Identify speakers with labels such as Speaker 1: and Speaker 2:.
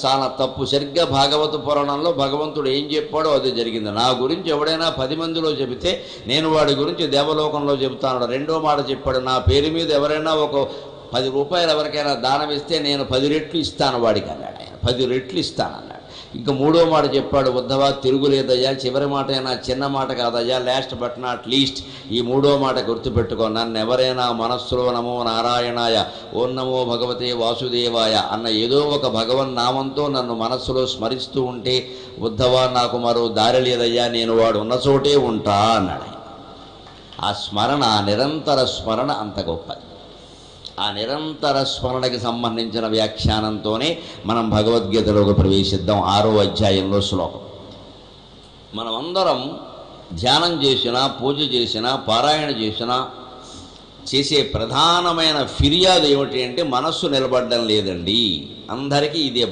Speaker 1: చాలా తప్పు. సరిగ్గా భాగవత పురాణంలో భగవంతుడు ఏం చెప్పాడో అది జరిగింది. నా గురించి ఎవడైనా 10 మందిలో చెబితే నేను వాడి గురించి దేవలోకంలో చెబుతాను. రెండో మాట చెప్పాడు, నా పేరు మీద ఎవరైనా ఒక 10 రూపాయలు ఎవరికైనా దానం ఇస్తే నేను 10 రెట్లు ఇస్తాను వాడికి అన్నాడు ఆయన. 10 రెట్లు ఇస్తాను అన్నాడు. ఇంకా మూడో మాట చెప్పాడు, ఉద్ధవా తిరుగులేదయ్యా, చివరి మాట అయినా చిన్న మాట కాదయ్యా, లాస్ట్ బట్ నాట్ లీస్ట్, ఈ మూడో మాట గుర్తుపెట్టుకో, నన్ను ఎవరైనా మనస్సులో నమో నారాయణాయ, ఓం నమో భగవతే వాసుదేవాయ అన్న ఏదో ఒక భగవన్ నామంతో నన్ను మనస్సులో స్మరిస్తూ ఉంటే ఉద్ధవా నాకు మరో దారి లేదయ్యా, నేను వాడు ఉన్న చోటే ఉంటా అన్నాడు. ఆ స్మరణ, నిరంతర స్మరణ అంత గొప్పది. ఆ నిరంతర స్మరణకి సంబంధించిన వ్యాఖ్యానంతోనే మనం భగవద్గీతలోకి ప్రవేశిద్దాం. 6వ అధ్యాయంలో శ్లోకం. మనమందరం ధ్యానం చేసినా, పూజ చేసినా, పారాయణ చేసినా చేసే ప్రధానమైన ఫిర్యాదు ఏమిటి అంటే మనస్సు నిలబడడం లేదండి. అందరికీ ఇదే బాధ.